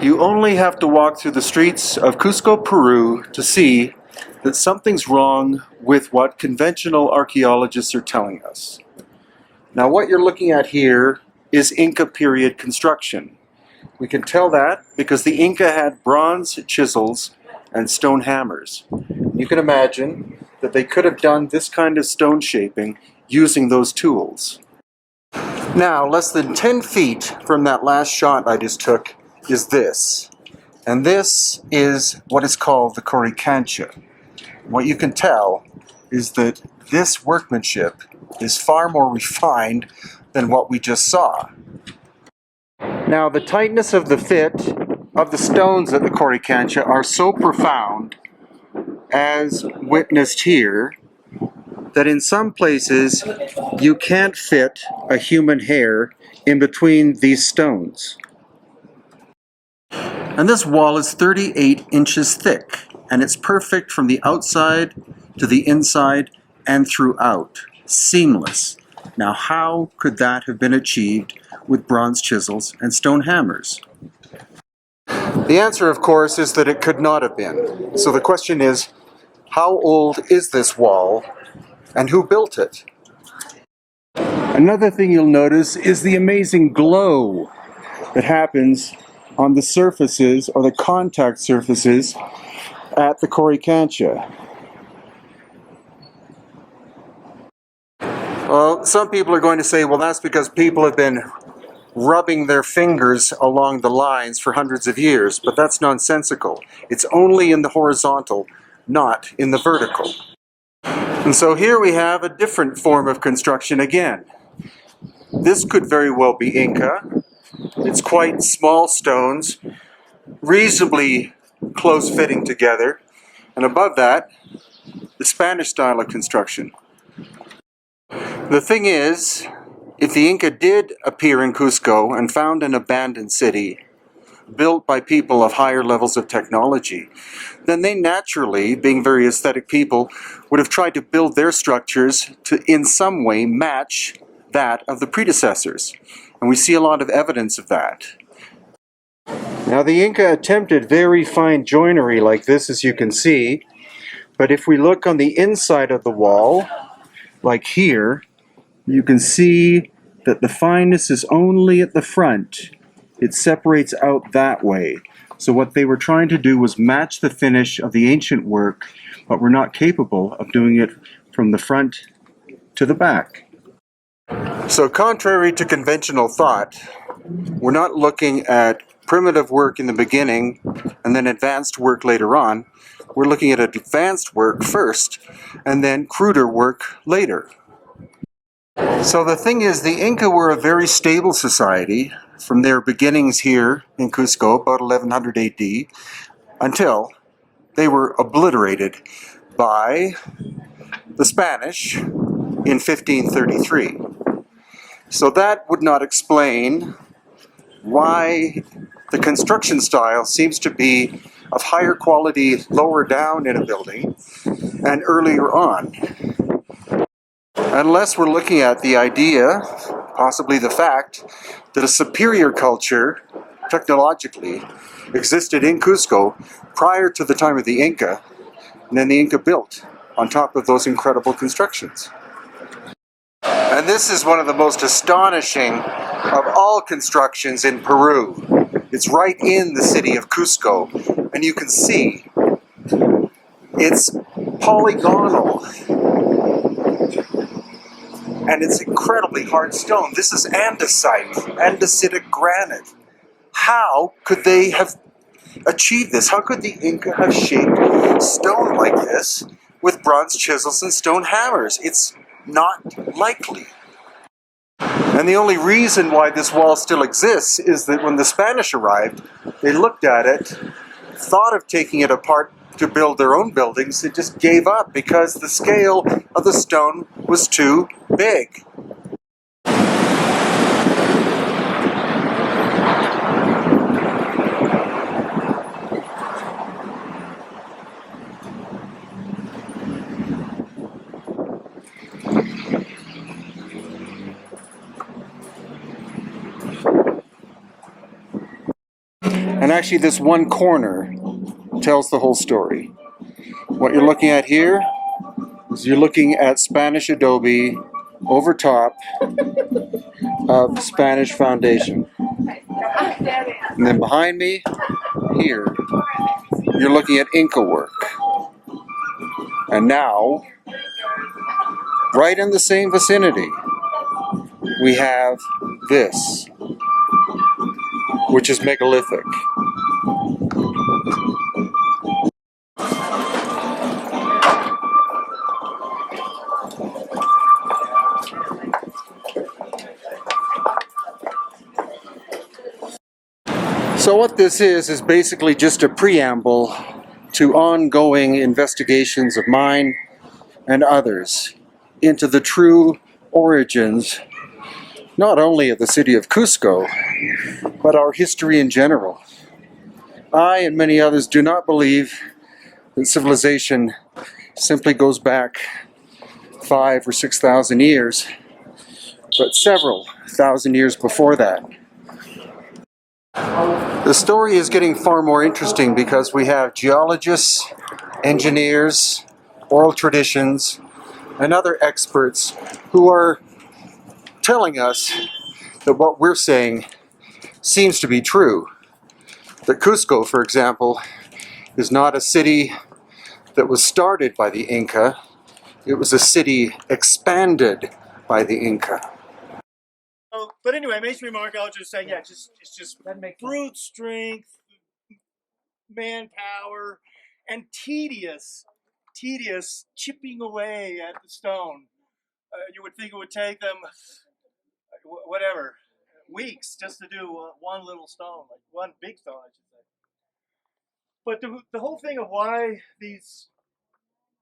You only have to walk through the streets of Cusco, Peru to see that something's wrong with what conventional archaeologists are telling us. Now what you're looking at here is Inca period construction. We can tell that because the Inca had bronze chisels and stone hammers. You can imagine that they could have done this kind of stone shaping using those tools. Now, less than 10 feet from that last shot I just took is this. And this is what is called the Coricancha. What you can tell is that this workmanship is far more refined than what we just saw. Now, the tightness of the fit of the stones at the Coricancha are so profound, as witnessed here, that in some places you can't fit a human hair in between these stones. And this wall is 38 inches thick, and it's perfect from the outside to the inside and throughout. Seamless. Now how could that have been achieved with bronze chisels and stone hammers? The answer, of course, is that it could not have been. So the question is, how old is this wall and who built it? Another thing you'll notice is the amazing glow that happens on the surfaces or the contact surfaces at the Coricancha. Well, some people are going to say, well, that's because people have been rubbing their fingers along the lines for hundreds of years, but that's nonsensical. It's only in the horizontal, not in the vertical. And so here we have a different form of construction again. This could very well be Inca. It's quite small stones, reasonably close fitting together, and above that, the Spanish style of construction. The thing is, if the Inca did appear in Cusco and found an abandoned city, built by people of higher levels of technology, then they naturally, being very aesthetic people, would have tried to build their structures to in some way match that of the predecessors. And we see a lot of evidence of that. Now the Inca attempted very fine joinery like this, as you can see, but if we look on the inside of the wall, like here, you can see that the fineness is only at the front. It separates out that way. So what they were trying to do was match the finish of the ancient work, but were not capable of doing it from the front to the back. So contrary to conventional thought, we're not looking at primitive work in the beginning and then advanced work later on. We're looking at advanced work first and then cruder work later. So the thing is, the Inca were a very stable society from their beginnings here in Cusco, about 1100 AD, until they were obliterated by the Spanish in 1533. So that would not explain why the construction style seems to be of higher quality lower down in a building and earlier on. Unless we're looking at the idea, possibly the fact, that a superior culture, technologically, existed in Cusco prior to the time of the Inca, and then the Inca built on top of those incredible constructions. And this is one of the most astonishing of all constructions in Peru. It's right in the city of Cusco, and you can see it's polygonal. And it's incredibly hard stone. This is andesite, andesitic granite. How could they have achieved this? How could the Inca have shaped stone like this with bronze chisels and stone hammers? It's not likely. And the only reason why this wall still exists is that when the Spanish arrived, they looked at it, thought of taking it apart to build their own buildings, they just gave up because the scale of the stone was too big. And And actually this one corner tells the whole story. What you're looking at here is you're looking at Spanish adobe over top of Spanish foundation. And then behind me, here, you're looking at Inca work. And now, right in the same vicinity, we have this, which is megalithic. So what this is basically just a preamble to ongoing investigations of mine and others into the true origins, not only of the city of Cusco, but our history in general. I and many others do not believe that civilization simply goes back 5,000 or 6,000 years, but several thousand years before that. The story is getting far more interesting because we have geologists, engineers, oral traditions, and other experts who are telling us that what we're saying seems to be true. That Cusco, for example, is not a city that was started by the Inca. It was a city expanded by the Inca. Oh, but anyway, mainstream archaeologists saying, yeah, it's just brute strength, manpower, and tedious chipping away at the stone. You would think it would take them, whatever, weeks just to do one little stone, like one big stone, I should say. But the whole thing of why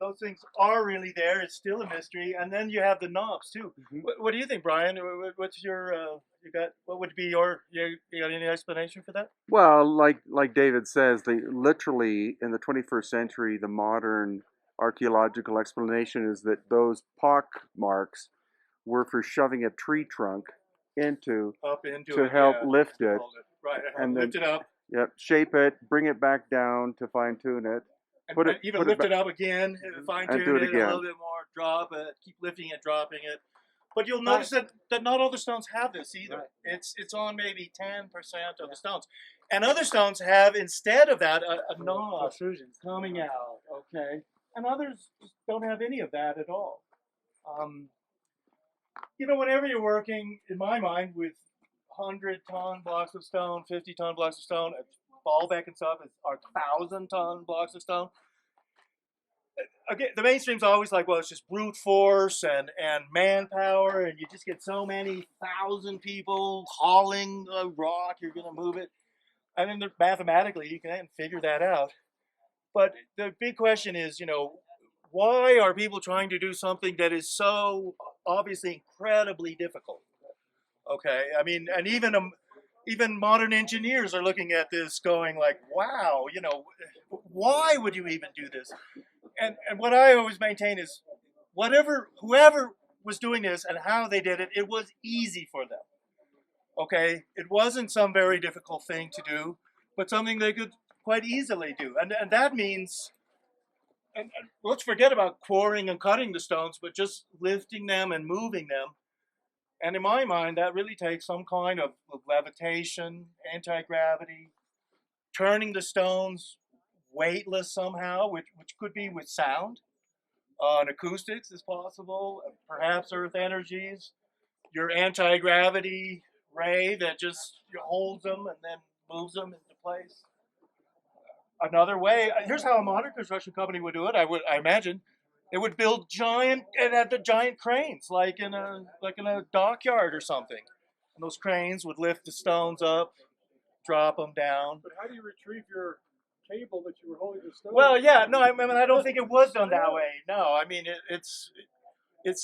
those things are really there is still a mystery. And then you have the knobs too. Mm-hmm. What do you think, Brian? What's your what would be you got any explanation for that? Well, like David says, they literally in the 21st century, the modern archaeological explanation is that those pock marks were for shoving a tree trunk into to help lift it. Right, and then lift it up. Yep, shape it, bring it back down to fine tune it. Even lift it up again, fine tune it a little bit more, drop it, keep lifting it, dropping it. But you'll notice that not all the stones have this either. Right. It's on maybe 10% of the stones. And other stones have, instead of that, a knob coming out, okay? And others don't have any of that at all. Whenever you're working, in my mind, with 100-ton blocks of stone, 50-ton blocks of stone, Baalbek and stuff are 1,000-ton blocks of stone. Again, the mainstream's always like, well, it's just brute force and manpower, and you just get so many thousand people hauling a rock, you're going to move it. I mean, mathematically, you can figure that out. But the big question is, why are people trying to do something that is so obviously incredibly difficult? Okay, I mean, and even modern engineers are looking at this going like, wow, why would you even do this? And what I always maintain is whoever was doing this and how they did it, it was easy for them. Okay, it wasn't some very difficult thing to do, but something they could quite easily do. And that means, and let's forget about quarrying and cutting the stones, but just lifting them and moving them. And in my mind, that really takes some kind of levitation, anti-gravity, turning the stones weightless somehow, which could be with sound. And acoustics is possible, perhaps earth energies, your anti-gravity ray that just holds them and then moves them into place. Another way, here's how a modern construction company would do it. I imagine they would build giant cranes, like in a dockyard or something. And those cranes would lift the stones up, drop them down. But how do you retrieve your cable that you were holding the stone? Well, yeah, no, I mean, I don't think it was done that way. No, I mean, it's in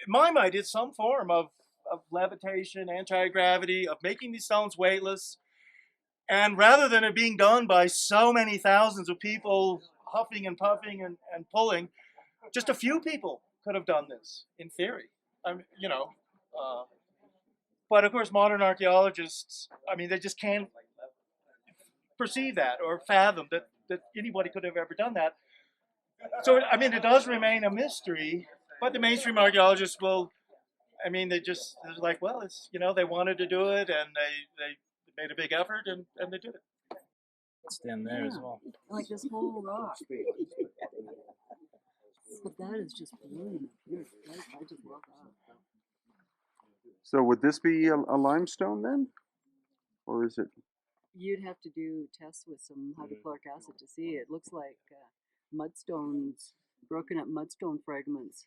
my mind, it's some form of levitation, anti-gravity, of making these stones weightless. And rather than it being done by so many thousands of people huffing and puffing and pulling, just a few people could have done this, in theory. I mean, but of course, modern archaeologists, I mean, they just can't perceive that or fathom that anybody could have ever done that. So I mean, it does remain a mystery, but the mainstream archaeologists will. I mean, they're like, well, it's they wanted to do it and they made a big effort and they did it. Stand there as well. Like this whole rock. But that is just brilliant. I just love that. So would this be a limestone then? Or is it? You'd have to do tests with some hydrochloric acid to see. It looks like mudstones, broken up mudstone fragments.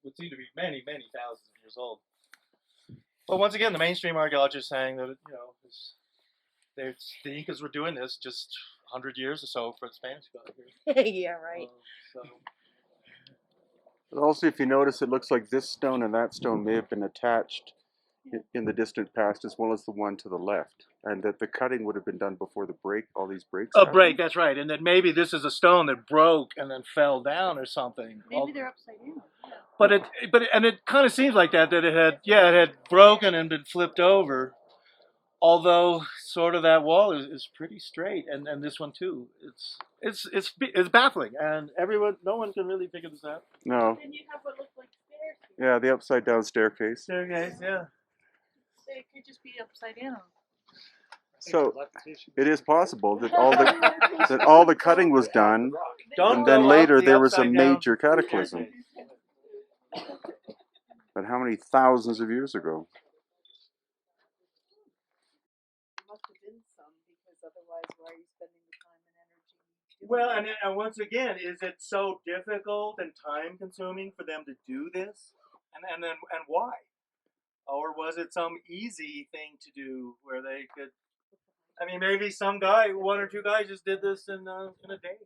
Would seem to be many thousands of years old. But once again, the mainstream archaeologists saying that the Incas were doing this just 100 years or so for the Spanish got here. Yeah, right. So But also, if you notice, it looks like this stone and that stone may have been attached in the distant past, as well as the one to the left, and that the cutting would have been done before the break. All these breaks. a break, that's right, and then maybe this is a stone that broke and then fell down or something. Maybe they're upside down. But it kind of seems like that it had broken and been flipped over. Although sort of that wall is pretty straight, and this one too. It's baffling, and no one can really figure this out. No. Then you have what looks like stairs. Yeah, the upside down staircase. Staircase, yeah. They could just be upside down. So it is possible that all the cutting was done, and then later there was a major cataclysm. But how many thousands of years ago? Must have been some, because otherwise, why are you spending the time and energy? Well, and once again, is it so difficult and time consuming for them to do this? And why? Or was it some easy thing to do where they could? I mean, maybe one or two guys just did this in a day.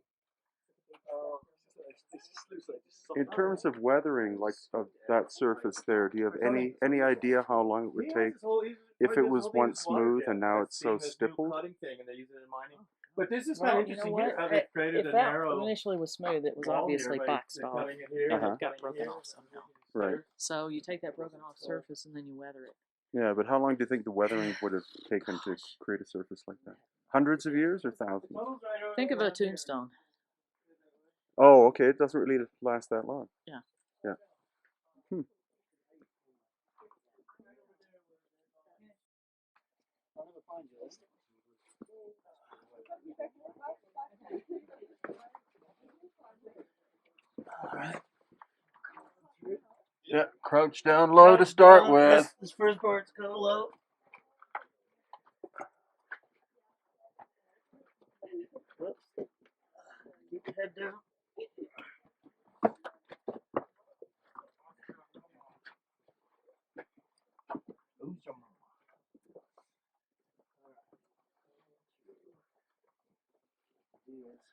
In terms of weathering, like of that surface there, do you have any idea how long it would take if it was once smooth and now it's so stippled? But this is Well, kind of you know interesting what? here how they created If a that narrow initially was smooth, it was wall obviously here by boxed off. cutting it here, Uh-huh. It got broken off somehow. Right. So you take that broken off surface and then you weather it. Yeah, but how long do you think the weathering would have taken to create a surface like that? Hundreds of years or thousands? Think of a tombstone. Oh, okay. It doesn't really last that long. Yeah. Yeah. Hmm. All right. Yeah, crouch down low to start with. This first part's kind of low. Whoops. Keep your head down.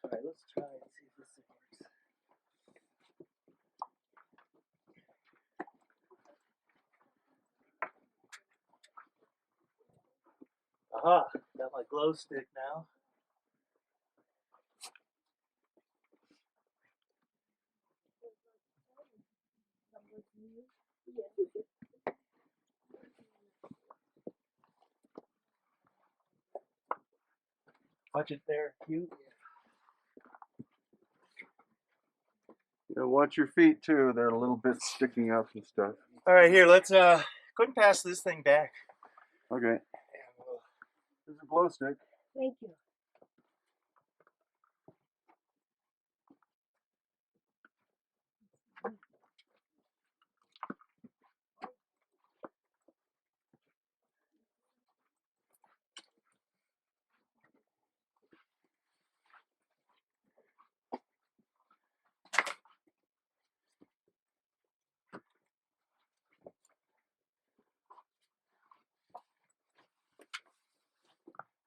All right, let's try and see if this works. Aha, got my glow stick now. Watch it there, Hugh. Yeah, watch your feet too. They're a little bit sticking up and stuff. All right, here, let's go ahead and pass this thing back. Okay. There's a glow stick. Thank you.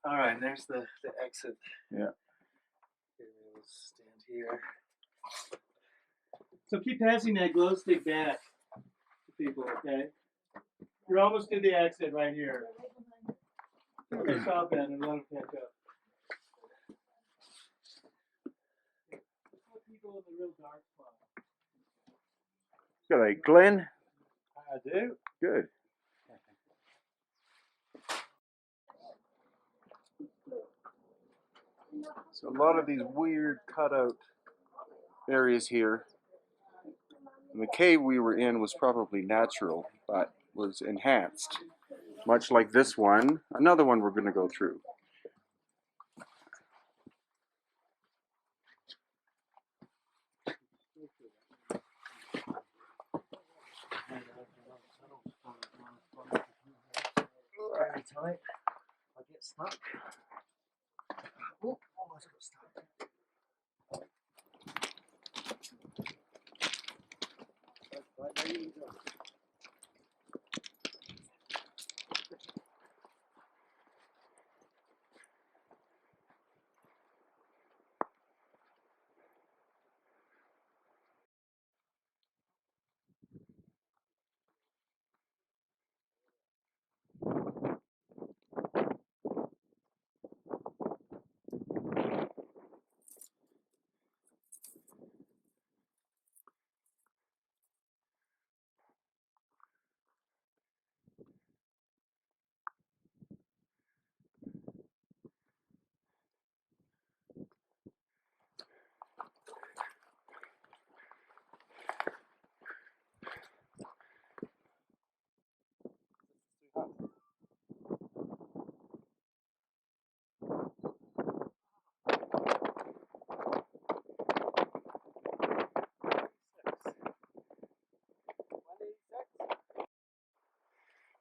All right, and there's the exit. Yeah. Here, we'll stand here. So keep passing that glow stick back to people, okay? You're almost to the exit right here. Okay, stop that and let them catch up. Put people in the real dark spot. Good day, Glenn. I do. Good. So a lot of these weird cutout areas here. And the cave we were in was probably natural, but was enhanced. Much like this one, another one we're going to go through. Very tight. I get stuck. Oh, almost got stuck. Right, there you go.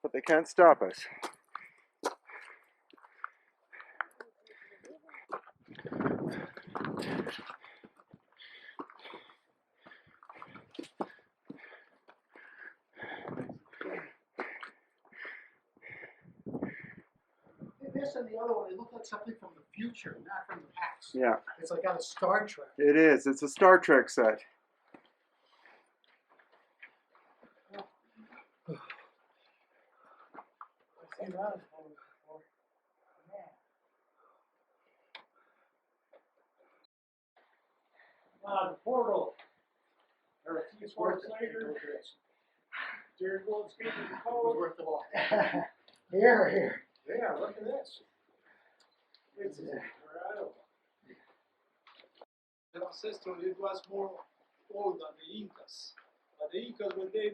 But they can't stop us. This and the other one, they look like something from the future, not from the past. Yeah, It's like out of Star Trek. it is. It's a Star Trek set. I've seen that before. Man. The portal. There are a few parts later. Jared Gold's getting the code. Worth the all. Here. Yeah, look at this. It's incredible. The ancestor, it was more old than the Incas. But the Incas, when they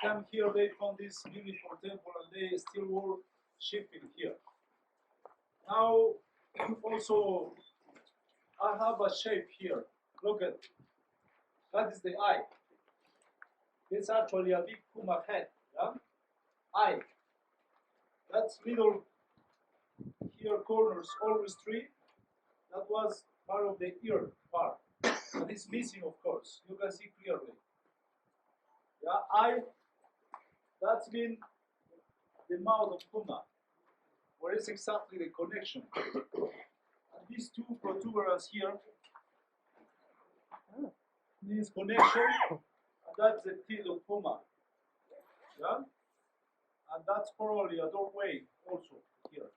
came here, they found this beautiful temple and they still were shipping here. Now, also, I have a shape here. Look at that is the eye. It's actually a big Puma head. Yeah? Eye. That's middle here corners, always three. That was part of the ear part. But it's missing, of course. You can see clearly. Yeah, eye. That's been the mouth of Puma. Where is exactly the connection? And these two protuberance here, this connection, and that's the teeth of Puma. Yeah? And that's probably a doorway also here.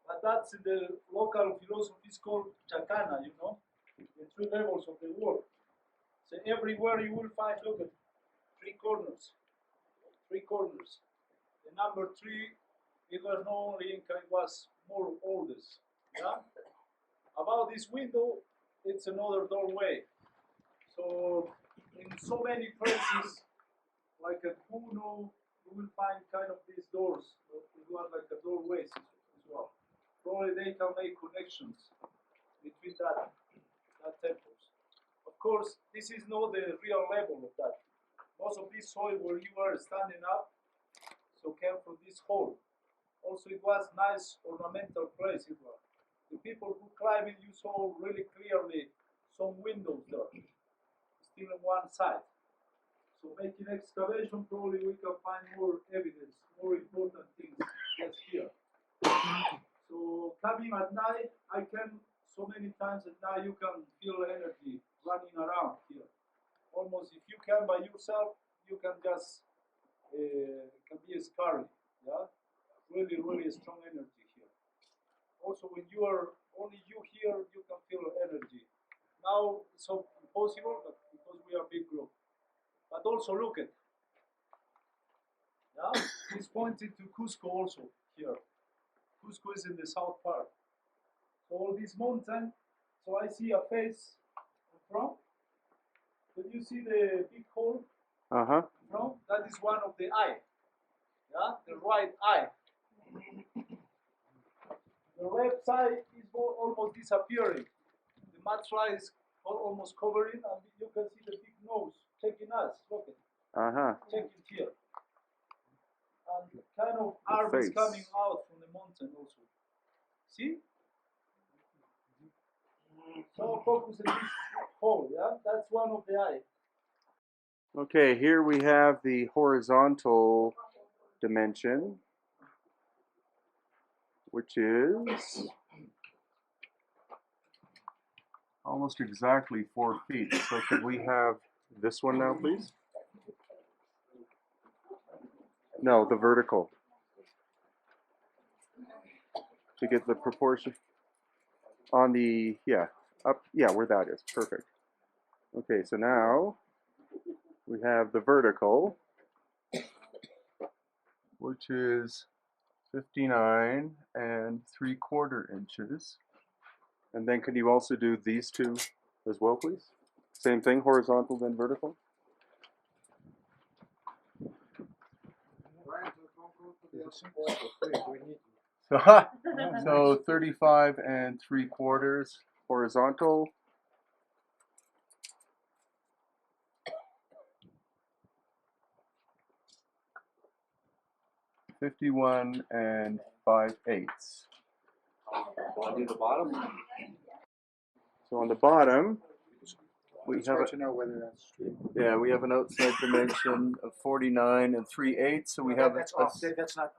But that's in the local philosophy is called Chacana, you know, the three levels of the world. So everywhere you will find, look at three corners. Three corners. The number three, it was not only Inca, it was more oldest. Yeah? About this window, it's another doorway. So in so many places, like at Puno, you will find kind of these doors. It was like a doorways as well. Probably they can make connections between that temples. Of course, this is not the real level of that. Most of this soil where you are standing up, so came from this hole. Also, it was nice ornamental place. It was. The people who climbed, you saw really clearly some windows there, still on one side. So making excavation, probably we can find more evidence, more important things just here. So coming at night, I can, so many times at night, you can feel energy running around here. Almost if you can by yourself, you can just, can be scary, yeah? Really, really strong energy here. Also, when you are only you here, you can feel energy. Now, it's so impossible, but because we are a big group. But also look at, yeah? It's pointing to Cusco also here. Cusco is in the south part. all this mountain. So I see a face in front. Can you see the big hole Uh-huh. in front? That is one of the eye. Yeah, the right eye. The left side is almost disappearing. The mudslide is almost covering, and you can see the big nose checking us. Look at Uh-huh. checking here. And kind of arm is face. coming out from the mountain also. See? So focus on this hole, yeah? That's one of the eye. Okay, here we have the horizontal dimension, which is almost exactly 4 feet. So could we have this one now, please? No, the vertical. To get the proportion on the, yeah, up, yeah, where that is. Perfect. Okay, so now we have the vertical, which is 59 and 3/4 inches. And then could you also do these two as well, please? Same thing, horizontal then vertical. So, so 35 and 3/4 horizontal. $51 and 5/8. I'll do the bottom. So on the bottom, we It's have hard a, to know whether that's straight. yeah, we have an outside dimension of 49 and 3/8. So we have That's a, off. That's not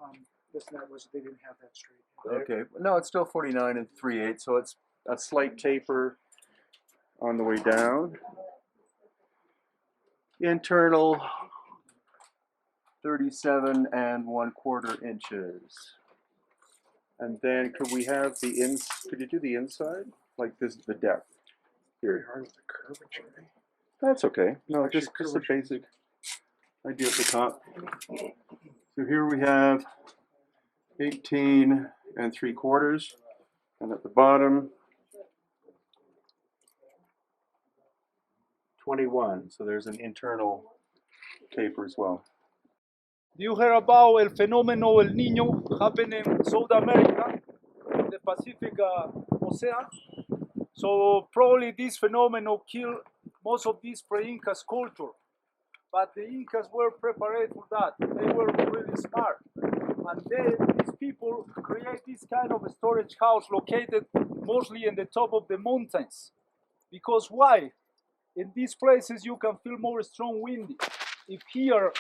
that was they didn't have that straight. okay, no, it's still 49 and 3/8. So it's a slight taper on the way down. Internal 37 and 1/4 inches. And then could we have the could you do the inside? Like this, the depth Very here. hard with the curvature. Eh? That's okay. No, Actually, just a curvature. basic idea at the top. So here we have 18 and 3/4, and at the bottom 21. So there's an internal taper as well. Do you hear about el fenómeno El Niño happening in South America, in the Pacific Ocean? So probably this phenomenon killed most of these pre-Incas culture. But the Incas were prepared for that. They were really smart. And these people create this kind of storage house located mostly in the top of the mountains. Because why? In these places you can feel more strong windy. If here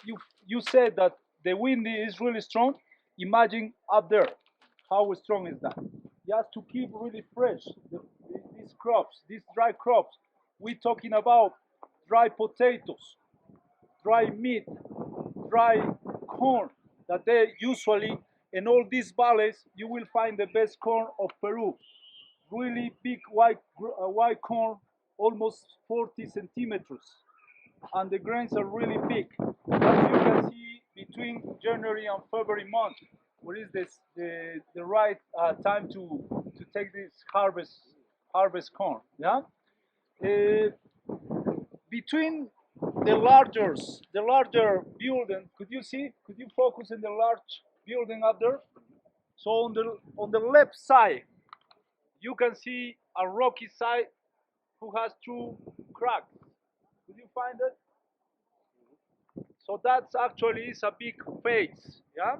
you said that the wind is really strong, imagine up there. How strong is that? Just to keep really fresh these crops, these dry crops. We're talking about dry potatoes, dry meat, dry corn, that they usually in all these valleys you will find the best corn of Peru. Really big white corn, almost 40 centimeters, and the grains are really big. As you can see, between January and February month, what is this the right time to take this harvest corn? Yeah. Uh, Between the larger building, could you see? Could you focus on the large building up there? So on the left side, you can see a rocky side who has two cracks. Could you find it? So that's actually is a big face. Yeah.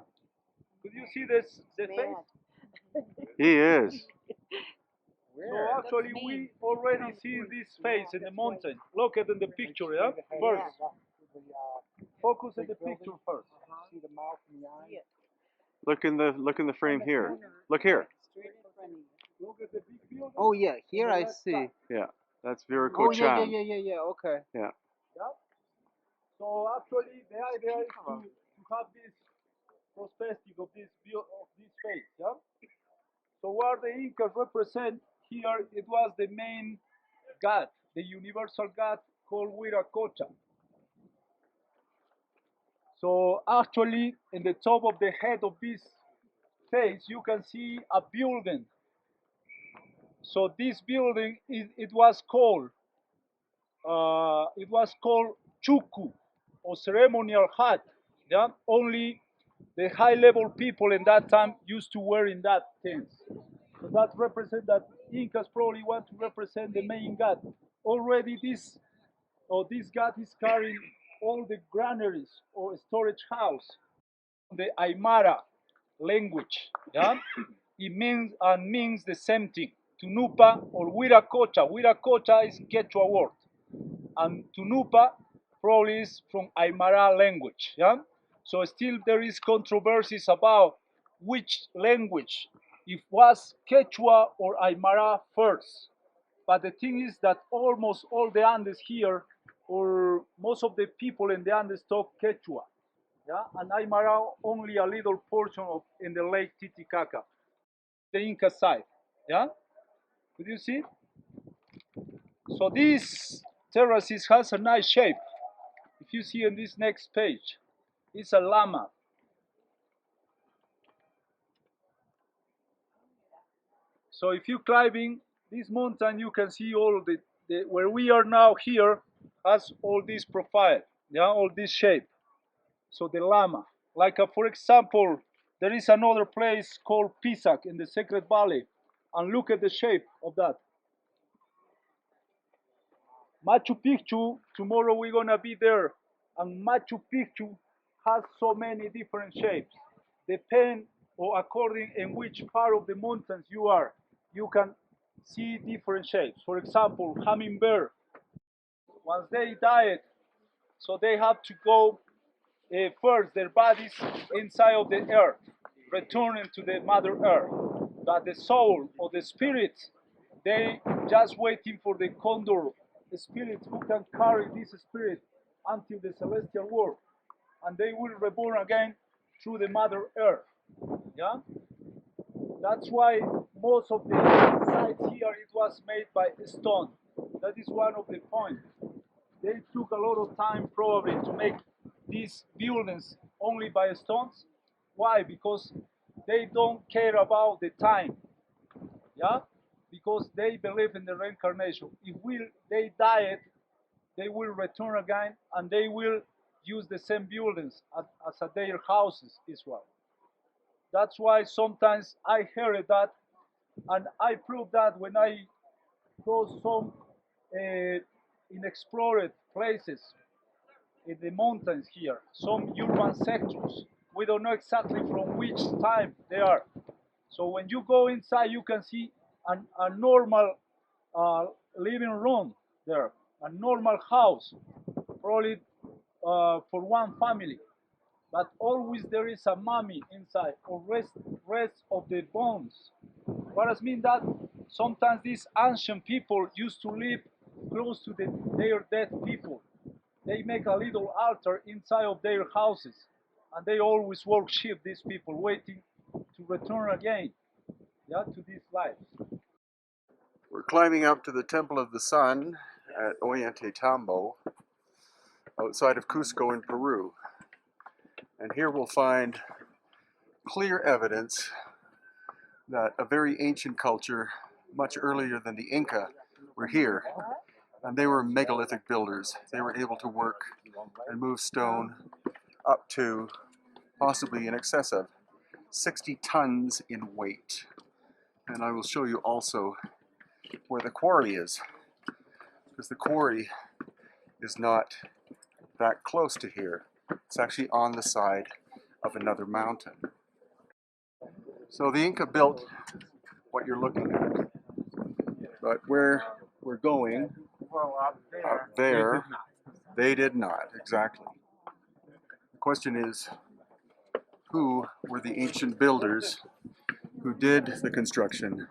Could you see this the face? He is. So actually we already see this face in the mountain. Look at in the picture, yeah? First. Focus on the picture first. See the mouth and the eye. Look in the frame here. Look here. Look at the big building. Oh yeah, here I see. Yeah, that's Viracocha. Oh yeah. Okay. Yeah. Yeah. So actually the idea is to have this perspective of this face, yeah? So what the Incas represent here, it was the main god, the universal god called Viracocha. So actually, in the top of the head of this face, you can see a building. So this building, it was called chuku, or ceremonial hut. Yeah, only the high-level people in that time used to wear in that things. So that represents that Incas probably want to represent the main god. Already this god is carrying all the granaries or storage house. The Aymara language, yeah, it means the same thing. Tunupa or Wiracocha. Wiracocha is Quechua word, and Tunupa probably is from Aymara language. Yeah, so still there is controversies about which language, if was Quechua or Aymara first. But the thing is that almost all the Andes here, or most of the people in the Andes talk Quechua. Yeah, and Aymara only a little portion of in the Lake Titicaca, the Inca side. Yeah, could you see? So this terraces has a nice shape. If you see in this next page, it's a llama. So if you climbing this mountain, you can see all the where we are now here has all this profile, yeah, all this shape. So the llama, like for example, there is another place called Pisac in the Sacred Valley, and look at the shape of that. Machu Picchu, tomorrow we're gonna be there, and Machu Picchu has so many different shapes. Depend or according in which part of the mountains you are, you can see different shapes. For example, hummingbird, once they died, so they have to go first their bodies inside of the earth, returning to the Mother Earth. But the soul or the spirit, they just waiting for the condor spirit who can carry this spirit until the celestial world, and they will reborn again through the Mother Earth. Yeah, that's why most of the sites here it was made by stone. That is one of the points. They took a lot of time probably to make these buildings only by stones. Why? Because they don't care about the time. Yeah? Because they believe in the reincarnation. If they died, they will return again and they will use the same buildings as their houses as well. That's why sometimes I heard that, and I prove that when I go some unexplored places in the mountains here, some urban sectors. We don't know exactly from which time they are. So when you go inside, you can see a normal living room there, a normal house, probably for one family. But always there is a mummy inside, or rest of the bones. What does mean that sometimes these ancient people used to live close to their dead people. They make a little altar inside of their houses, and they always worship these people, waiting to return again, yeah, to these lives. We're climbing up to the Temple of the Sun at Ollantaytambo, outside of Cusco in Peru. And here we'll find clear evidence that a very ancient culture, much earlier than the Inca, were here. And they were megalithic builders. They were able to work and move stone up to possibly in excess of 60 tons in weight. And I will show you also where the quarry is, because the quarry is not that close to here. It's actually on the side of another mountain. So the Inca built what you're looking at, but where we're going, up there, they did not, exactly. The question is, who were the ancient builders who did the construction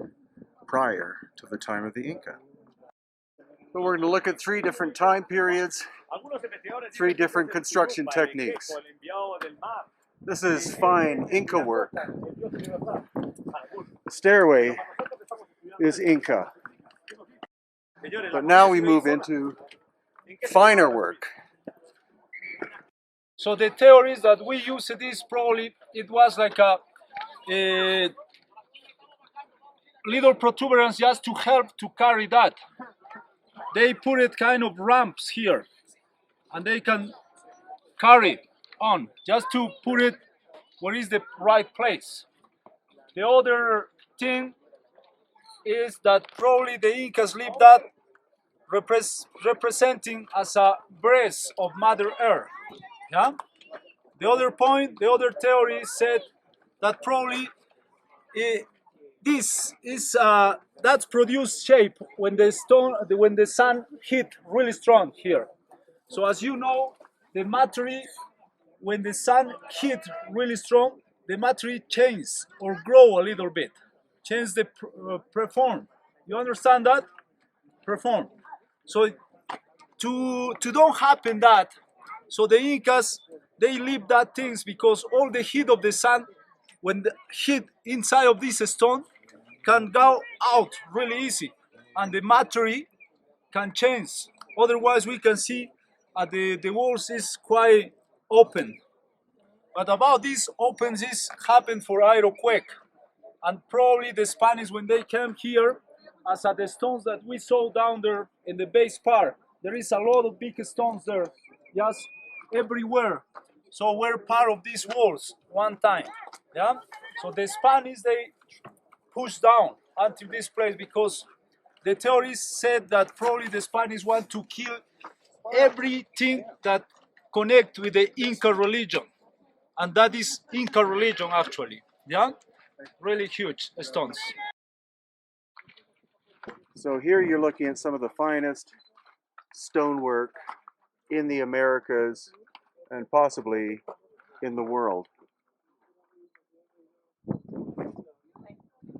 prior to the time of the Inca? So we're going to look at 3 different time periods, 3 different construction techniques. This is fine Inca work. The stairway is Inca. But now we move into finer work. So the theory is that we use this probably, it was like a little protuberance just to help to carry that. They put it kind of ramps here, and they can carry on just to put it where is the right place. The other thing is that probably the Incas leave that representing as a breast of Mother Earth. Yeah. The other point, the other theory said that probably this is that's produced shape when the sun hit really strong here. So as you know, the material when the sun hit really strong, the material changes or grow a little bit, change the perform. You understand that? Perform. So to don't happen that, so the Incas they leave that things because all the heat of the sun, when the heat inside of this stone, can go out really easy, and the material can change. Otherwise, we can see the walls is quite open. But about these opens, this happened for earthquake, and probably the Spanish when they came here, as at the stones that we saw down there in the base part, there is a lot of big stones there, just everywhere. So we're part of these walls one time, yeah. So the Spanish they pushed down until this place because the theorists said that probably the Spanish want to kill everything that connect with the Inca religion, and that is Inca religion actually. Yeah, really huge stones. So here you're looking at some of the finest stonework in the Americas and possibly in the world.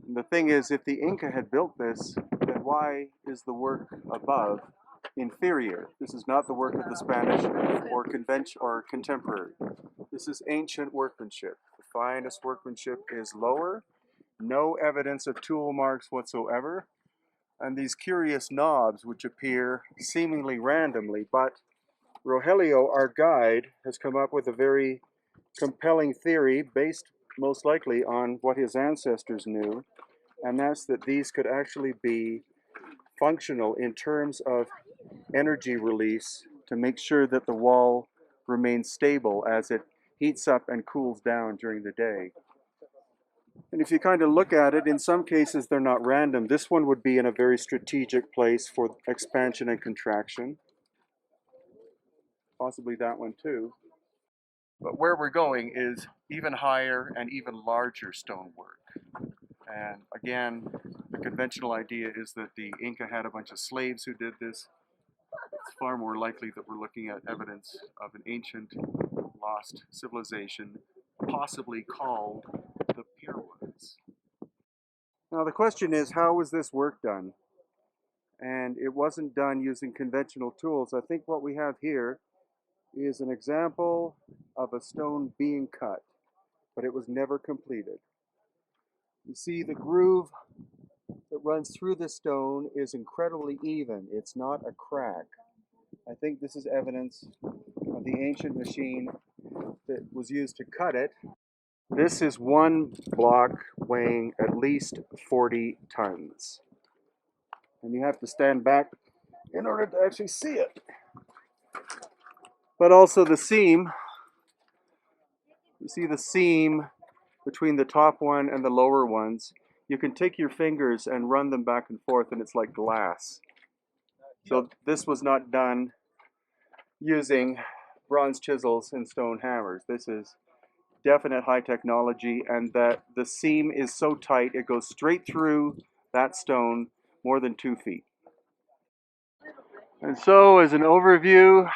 And the thing is, if the Inca had built this, then why is the work above inferior? This is not the work of the Spanish or contemporary. This is ancient workmanship. The finest workmanship is lower, no evidence of tool marks whatsoever, and these curious knobs which appear seemingly randomly. But Rogelio, our guide, has come up with a very compelling theory based most likely on what his ancestors knew, and that's that these could actually be functional in terms of energy release to make sure that the wall remains stable as it heats up and cools down during the day. And if you kind of look at it, in some cases they're not random. This one would be in a very strategic place for expansion and contraction. Possibly that one too. But where we're going is even higher and even larger stonework. And again, the conventional idea is that the Inca had a bunch of slaves who did this. It's far more likely that we're looking at evidence of an ancient lost civilization, possibly called the Peruvians. Now the question is, how was this work done? And it wasn't done using conventional tools. I think what we have here is an example of a stone being cut, but it was never completed. You see the groove that runs through the stone is incredibly even. It's not a crack. I think this is evidence of the ancient machine that was used to cut it. This is one block weighing at least 40 tons. And you have to stand back in order to actually see it. But also the seam, you see the seam between the top one and the lower ones. You can take your fingers and run them back and forth and it's like glass. So this was not done using bronze chisels and stone hammers. This is definite high technology, and that the seam is so tight it goes straight through that stone more than 2 feet. And so as an overview,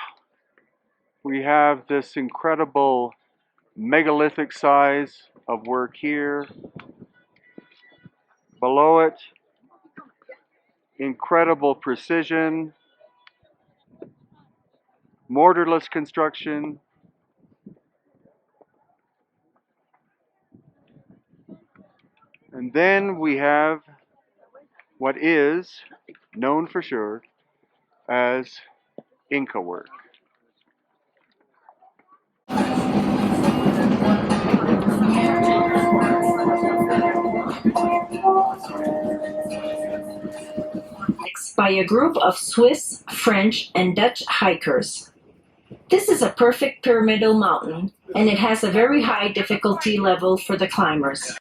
we have this incredible megalithic size of work here. Below it, incredible precision, mortarless construction, and then we have what is known for sure as Inca work. by a group of Swiss, French, and Dutch hikers. This is a perfect pyramidal mountain, and it has a very high difficulty level for the climbers.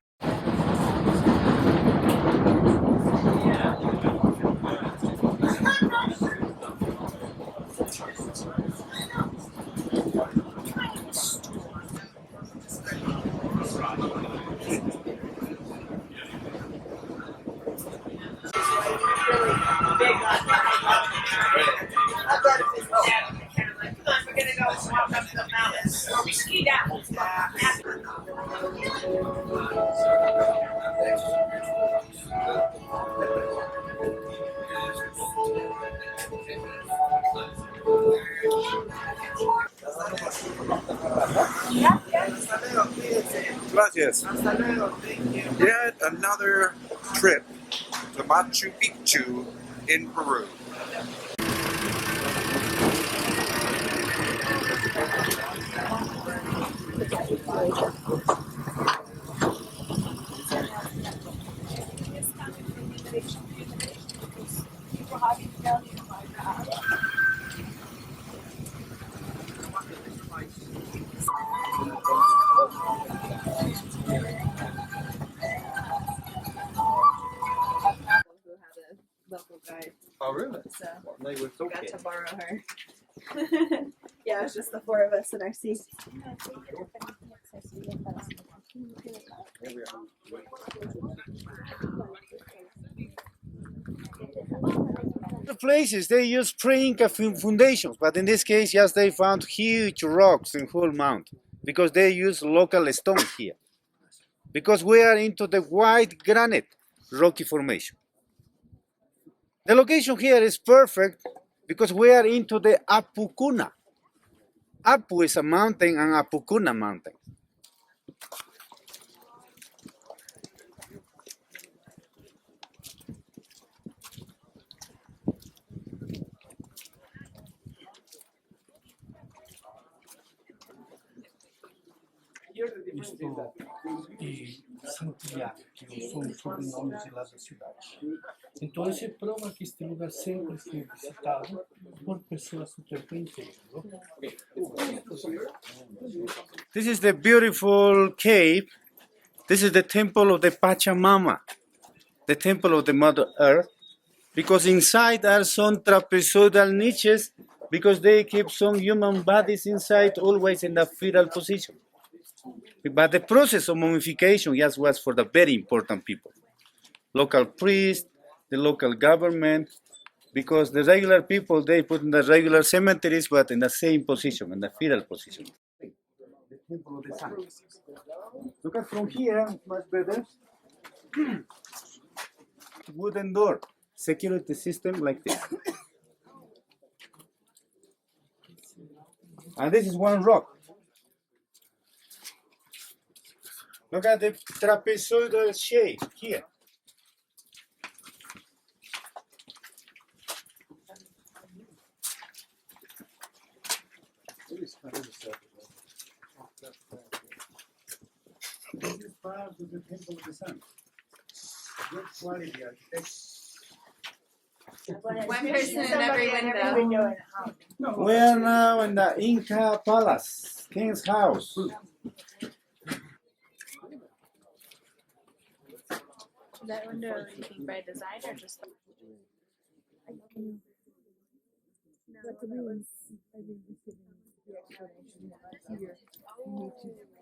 Gracias. Yet another trip to Machu Picchu in Peru. Who had a local guide, Oh, really? so They were so got to borrow her. Yeah, it was just the four of us in our seat. The places they use pre-Inca foundations, but in this case, yes, they found huge rocks in whole mountain because they use local stone here. Because we are into the white granite rocky formation. The location here is perfect because we are into the Apucuna. Apu is a mountain and Apucuna mountain. Santiago, que são os sobrenomes de lá da cidade. Então, isso prova que este lugar sempre foi visitado por pessoas superinteiras. This is the beautiful cave. This is the temple of the Pachamama, the temple of the Mother Earth, because inside are some trapezoidal niches because they keep some human bodies inside always in the fetal position. But the process of mummification, yes, was for the very important people. Local priests, the local government, because the regular people, they put in the regular cemeteries, but in the same position, in the fetal position. The temple of the sun. Look at from here, much better. Wooden door, security system like this. And this is one rock. Look at the trapezoidal shape here. This is part of the temple of the sun. Good quality architecture. One person in every window. We are now in the Inca Palace, King's house. That window, you think by design or just?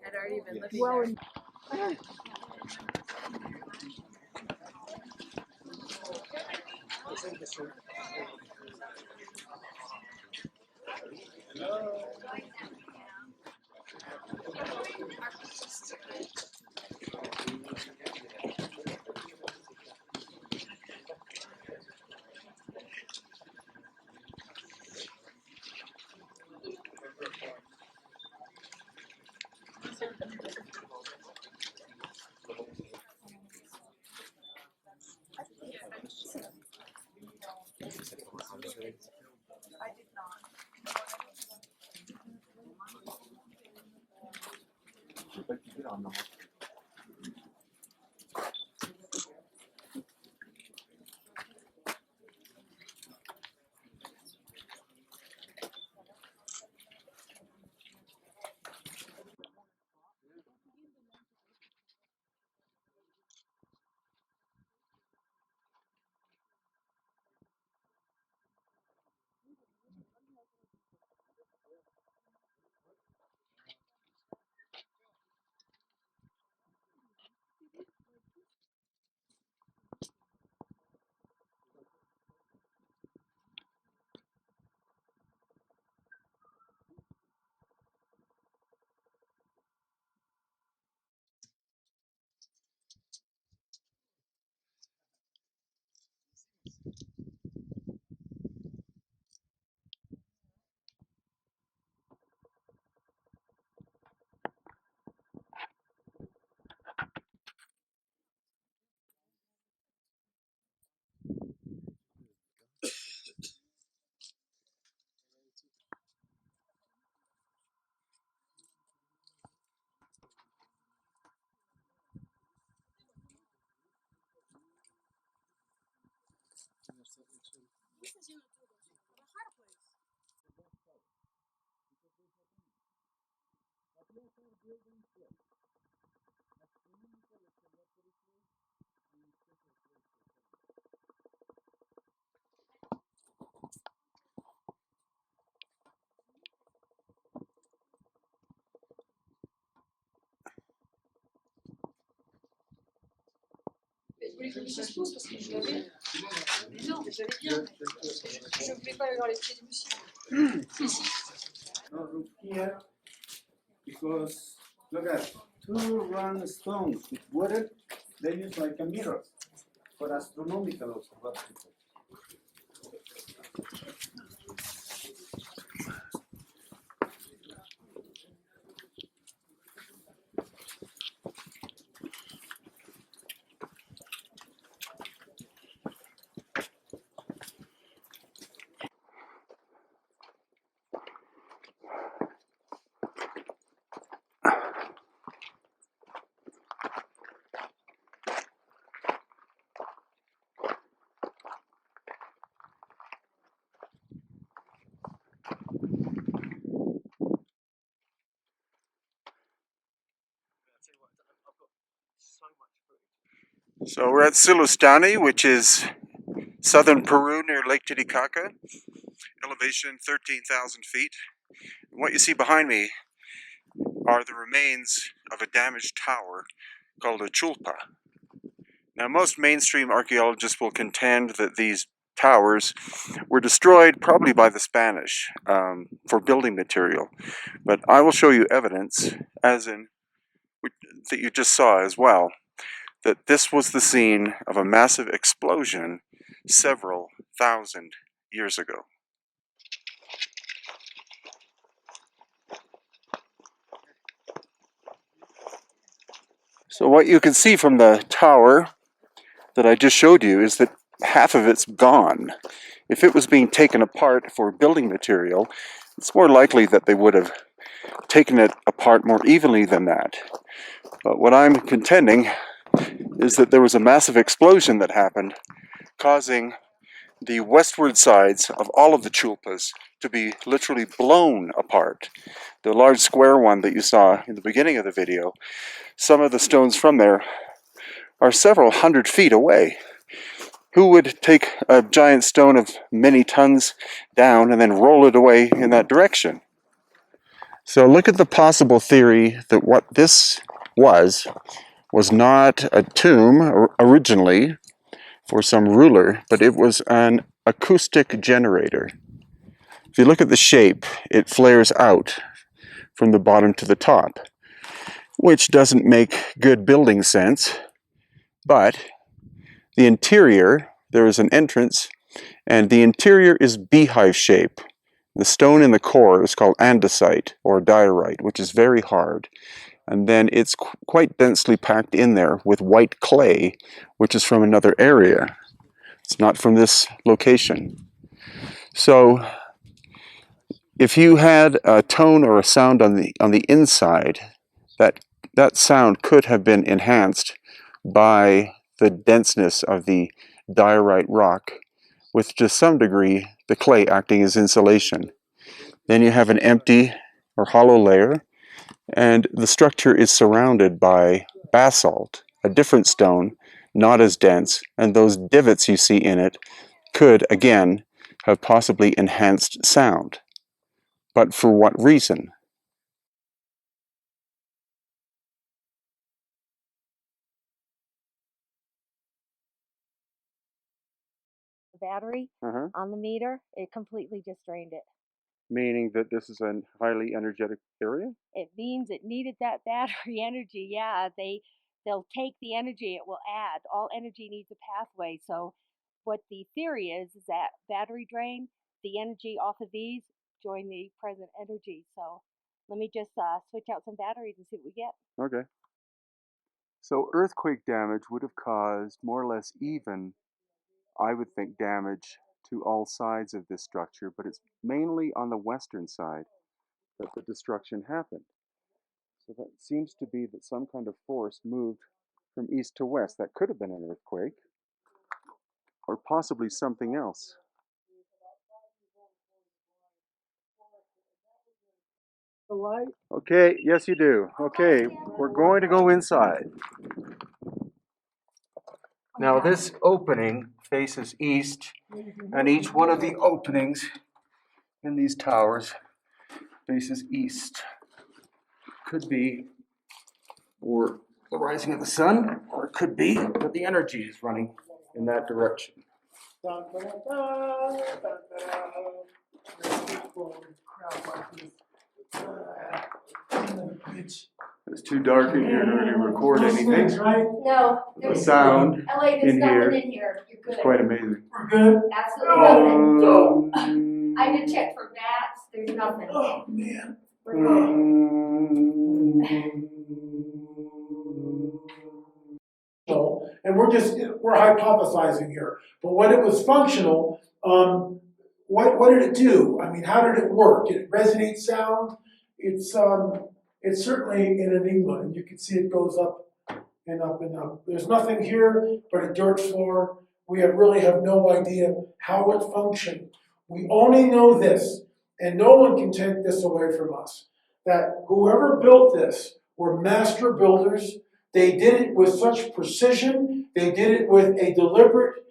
I'd already been looking there. Here, because look at two round stones with water, they use like a mirror for astronomical observations. So we're at Silustani, which is southern Peru near Lake Titicaca, elevation 13,000 feet. And what you see behind me are the remains of a damaged tower called a chulpa. Now most mainstream archaeologists will contend that these towers were destroyed probably by the Spanish for building material, but I will show you evidence, as in that you just saw as well, that this was the scene of a massive explosion several thousand years ago. So what you can see from the tower that I just showed you is that half of it's gone. If it was being taken apart for building material, it's more likely that they would have taken it apart more evenly than that. But what I'm contending is that there was a massive explosion that happened, causing the westward sides of all of the chulpas to be literally blown apart. The large square one that you saw in the beginning of the video, some of the stones from there are several hundred feet away. Who would take a giant stone of many tons down and then roll it away in that direction? So look at the possible theory that what this was not a tomb originally for some ruler, but it was an acoustic generator. If you look at the shape, it flares out from the bottom to the top, which doesn't make good building sense, but the interior, there is an entrance, and the interior is beehive shape. The stone in the core is called andesite or diorite, which is very hard. And then it's quite densely packed in there with white clay, which is from another area. It's not from this location. So if you had a tone or a sound on the inside, that sound could have been enhanced by the denseness of the diorite rock, with to some degree the clay acting as insulation. Then you have an empty or hollow layer, and the structure is surrounded by basalt, a different stone, not as dense, and those divots you see in it could, again, have possibly enhanced sound. But for what reason? Battery on the meter, it completely just drained it. Meaning that this is a highly energetic area? It means it needed that battery energy. Yeah, they'll take the energy it will add. All energy needs a pathway, so what the theory is that battery drain, the energy off of these join the present energy. So let me just switch out some batteries and see what we get. Okay. So earthquake damage would have caused more or less even, I would think, damage to all sides of this structure, but it's mainly on the western side that the destruction happened. So that seems to be that some kind of force moved from east to west. That could have been an earthquake, or possibly something else. Okay, yes you do. Okay, we're going to go inside. Now this opening faces east, and each one of the openings in these towers faces east. Could be or the rising of the sun, or it could be that the energy is running in that direction. It's too dark in here to really record anything. No. The sound LA, in here You're good. is quite amazing. We're good? Absolutely nothing. I did check for bats. There's nothing. Oh, man. We're good. And we're hypothesizing here. But when it was functional, what did it do? I mean, how did it work? Did it resonate sound? It's certainly an enigma, and you can see it goes up and up and up. There's nothing here but a dirt floor. We really have no idea how it functioned. We only know this, and no one can take this away from us, that whoever built this were master builders. They did it with such precision. They did it with a deliberate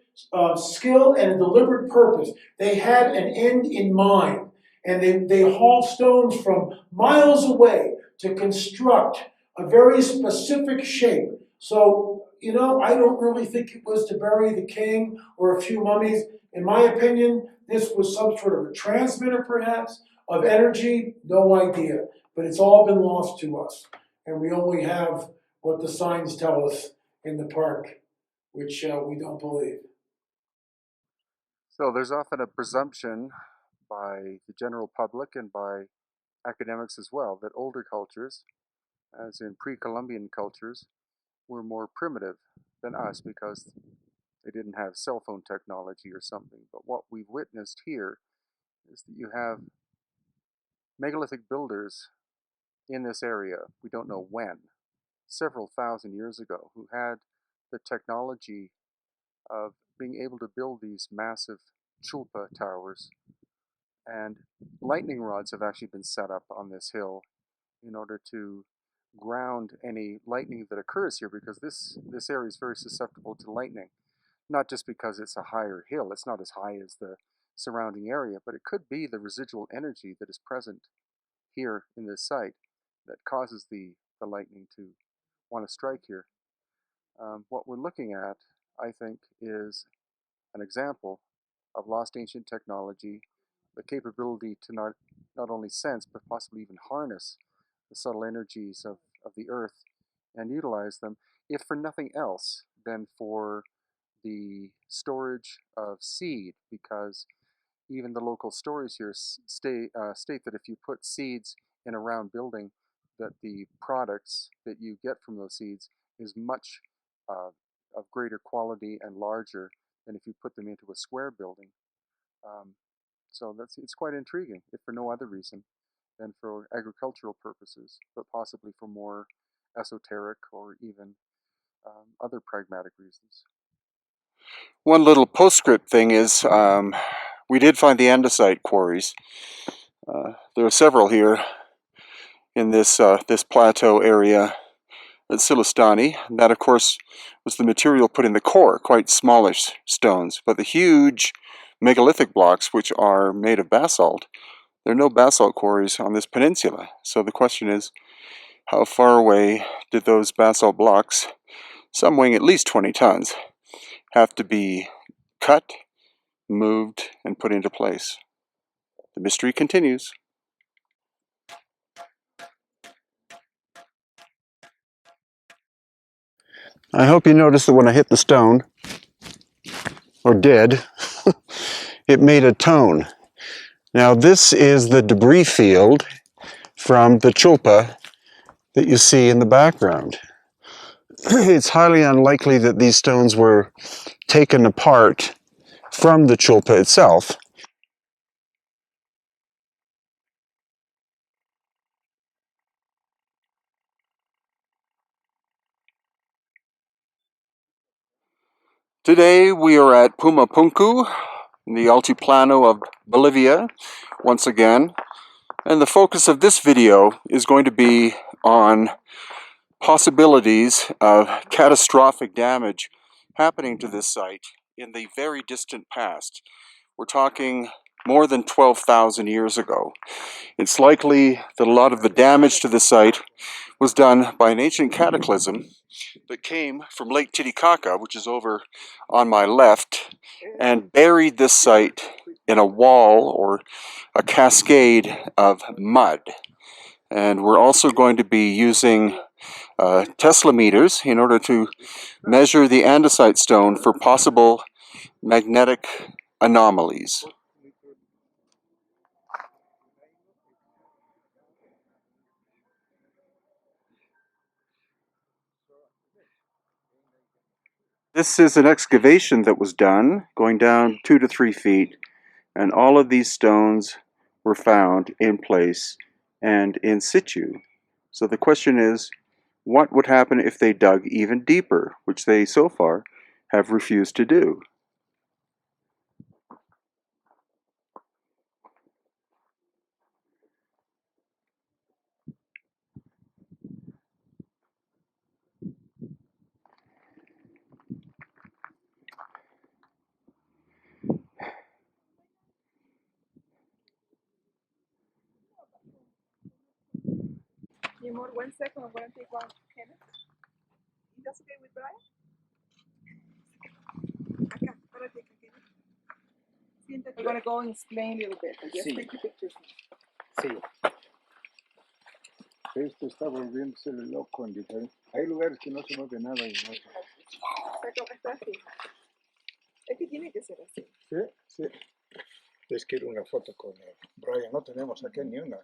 skill and a deliberate purpose. They had an end in mind, and they hauled stones from miles away to construct a very specific shape. So, I don't really think it was to bury the king or a few mummies. In my opinion, this was some sort of a transmitter, perhaps, of energy. No idea. But it's all been lost to us. And we only have what the signs tell us in the park, which we don't believe. So there's often a presumption by the general public and by academics as well that older cultures, as in pre-Columbian cultures, were more primitive than us because they didn't have cell phone technology or something. But what we've witnessed here is that you have megalithic builders in this area, we don't know when, several thousand years ago, who had the technology of being able to build these massive chulpa towers. And lightning rods have actually been set up on this hill in order to ground any lightning that occurs here, because this area is very susceptible to lightning. Not just because it's a higher hill, it's not as high as the surrounding area, but it could be the residual energy that is present here in this site that causes the lightning to want to strike here. What we're looking at, I think, is an example of lost ancient technology, the capability to not only sense, but possibly even harness the subtle energies of the earth and utilize them, if for nothing else than for the storage of seed, because even the local stories here state that if you put seeds in a round building, that the products that you get from those seeds is much of greater quality and larger than if you put them into a square building. So it's quite intriguing, if for no other reason than for agricultural purposes, but possibly for more esoteric or even other pragmatic reasons. One little postscript thing is we did find the andesite quarries. There are several here in this plateau area at Silistani. That, of course, was the material put in the core, quite smallish stones. But the huge megalithic blocks, which are made of basalt, there are no basalt quarries on this peninsula. So the question is, how far away did those basalt blocks, some weighing at least 20 tons, have to be cut, moved, and put into place? The mystery continues. I hope you noticed that when I hit the stone, or did, it made a tone. Now this is the debris field from the chulpa that you see in the background. It's highly unlikely that these stones were taken apart from the chulpa itself. Today we are at Pumapunku, in the Altiplano of Bolivia, once again. And the focus of this video is going to be on possibilities of catastrophic damage happening to this site in the very distant past. We're talking more than 12,000 years ago. It's likely that a lot of the damage to the site was done by an ancient cataclysm that came from Lake Titicaca, which is over on my left, and buried this site in a wall or a cascade of mud. And we're also going to be using Tesla meters in order to measure the andesite stone for possible magnetic anomalies. This is an excavation that was done, going down 2 to 3 feet, and all of these stones were found in place and in situ. So the question is, what would happen if they dug even deeper, which they so far have refused to do? Mi amor, 1 second, I'm gonna take one. Kenneth? That's okay with Brian? Acá, párate acá, Kenneth. Siéntate. I'm gonna go and explain a little bit. Just Sí. take the pictures. Sí. Esto está volviéndose loco en diferente. Hay lugares que no se mueve nada y no. Está así. Es que tiene que ser así. Sí, sí. Es que ir una foto con Brian. No tenemos aquí ni una.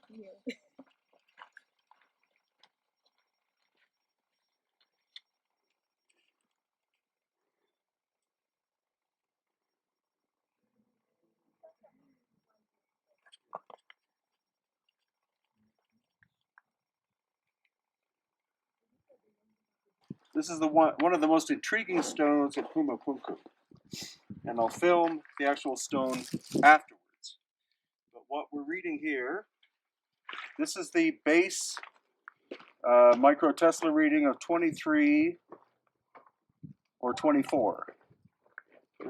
This is one of the most intriguing stones at Pumapunku. And I'll film the actual stone afterwards. But what we're reading here, this is the base micro Tesla reading of 23 or 24.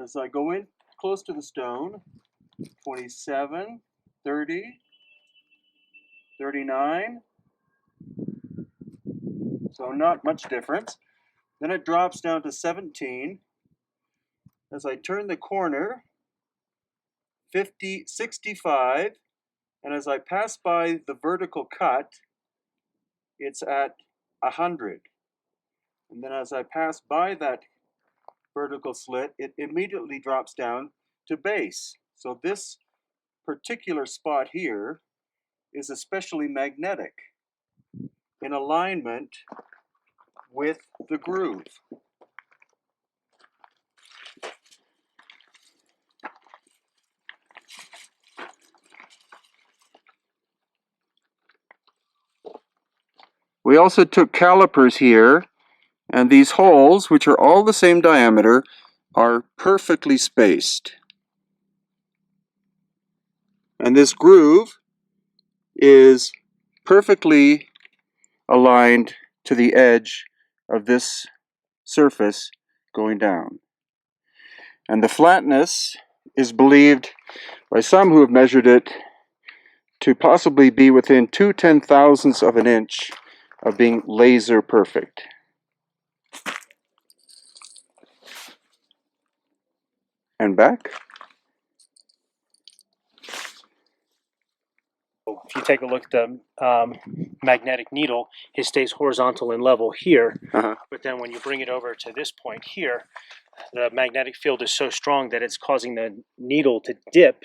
As I go in close to the stone, 27, 30, 39, so not much difference. Then it drops down to 17. As I turn the corner, 50, 65, and as I pass by the vertical cut, it's at 100. And then as I pass by that vertical slit, it immediately drops down to base. So this particular spot here is especially magnetic in alignment with the groove. We also took calipers here, and these holes, which are all the same diameter, are perfectly spaced. And this groove is perfectly aligned to the edge of this surface going down. And the flatness is believed by some who have measured it to possibly be within 2/10,000ths of an inch of being laser perfect. And back. If you take a look at the magnetic needle, it stays horizontal and level here. But then when you bring it over to this point here, the magnetic field is so strong that it's causing the needle to dip,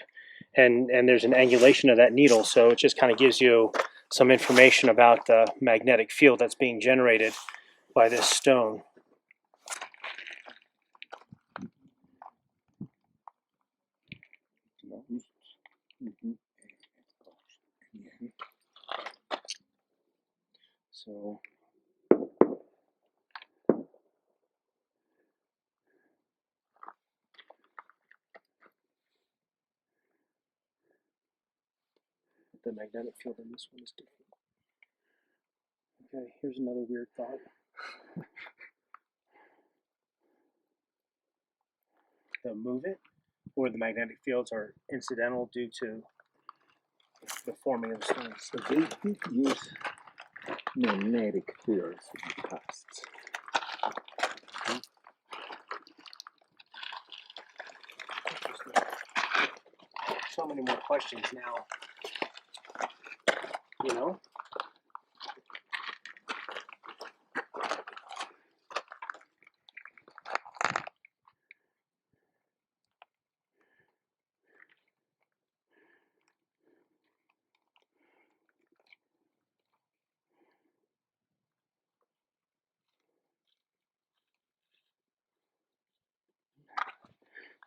and there's an angulation of that needle. So it just kind of gives you some information about the magnetic field that's being generated by this stone. So the magnetic field in this one is different. Okay, here's another weird thought. The move it, or the magnetic fields are incidental due to the forming of stones. So they did use magnetic fields in the past. So many more questions now. You know?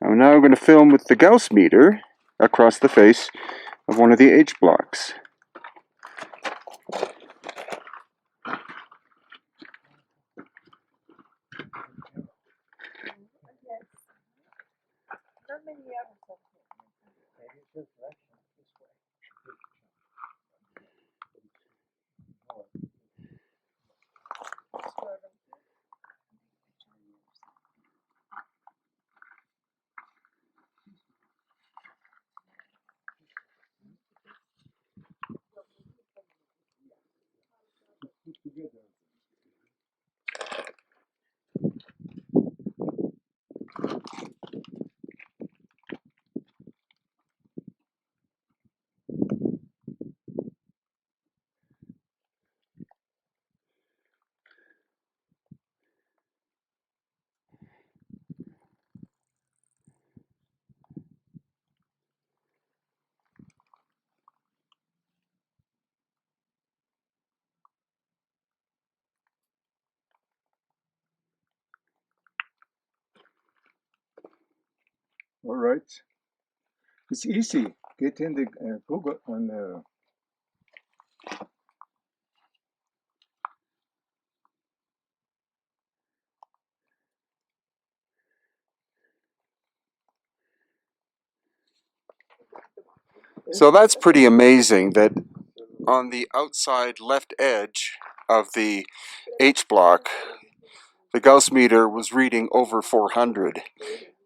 I'm now going to film with the Gauss meter across the face of one of the H blocks. Not many others of them. All right. It's easy. Get in the Google on So that's pretty amazing that on the outside left edge of the H block, the Gauss meter was reading over 400.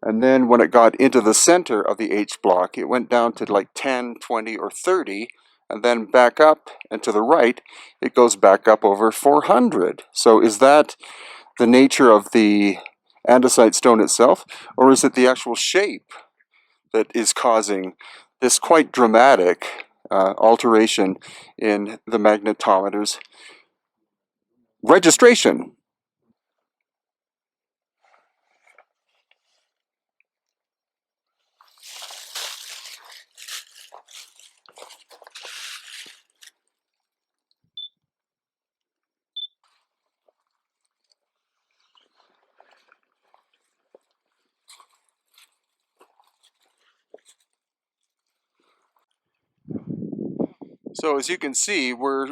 And then when it got into the center of the H block, it went down to like 10, 20, or 30, and then back up, and to the right, it goes back up over 400. So is that the nature of the andesite stone itself, or is it the actual shape that is causing this quite dramatic alteration in the magnetometer's registration? So as you can see, we're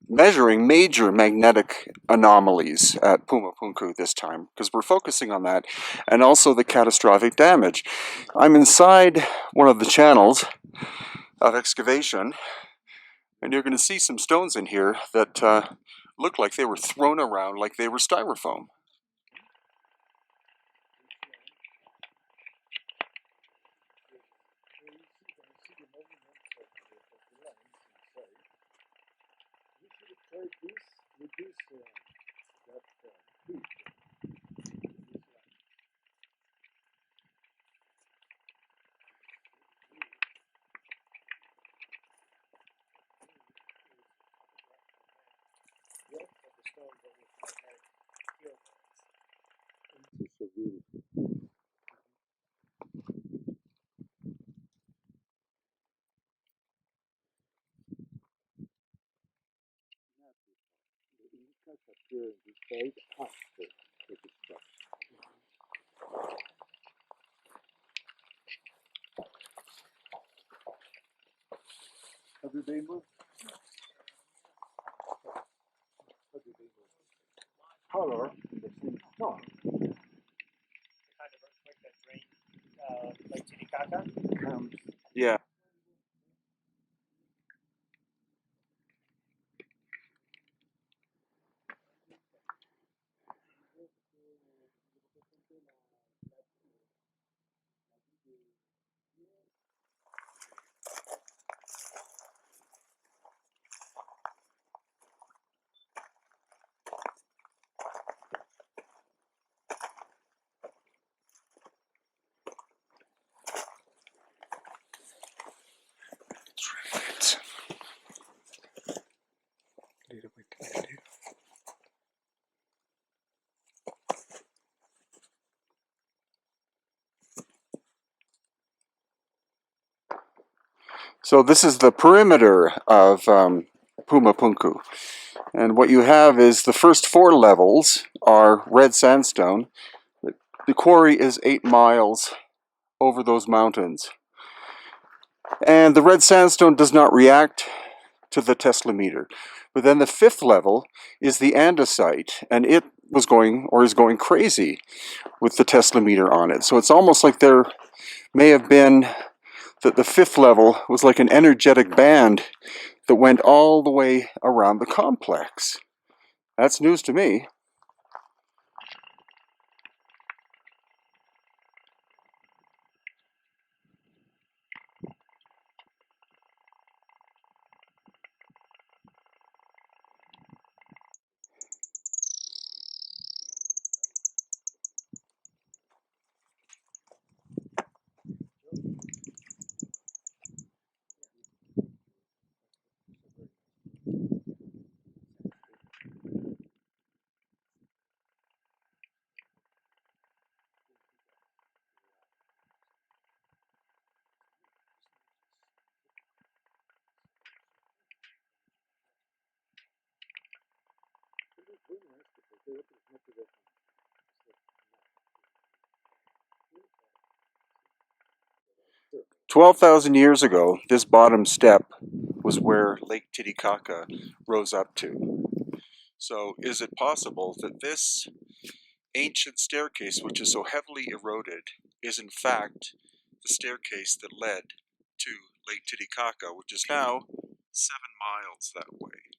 measuring major magnetic anomalies at Puma Punku this time, because we're focusing on that, and also the catastrophic damage. I'm inside one of the channels of excavation, and you're going to see some stones in here that look like they were thrown around like they were styrofoam. How do they move? How do they move? Color in the same stone. Kind of earthquake that drained Lake Titicaca. Comes. Yeah. So this is the perimeter of Pumapunku. And what you have is the first 4 levels are red sandstone. The quarry is 8 miles over those mountains. And the red sandstone does not react to the Tesla meter. But then the 5th level is the andesite, and it was going, or is going crazy with the Tesla meter on it. So it's almost like there may have been that the 5th level was like an energetic band that went all the way around the complex. That's news to me. de otros métodos. 12,000 years ago, this bottom step was where Lake Titicaca rose up to. So is it possible that this ancient staircase, which is so heavily eroded, is in fact the staircase that led to Lake Titicaca, which is now 7 miles that way?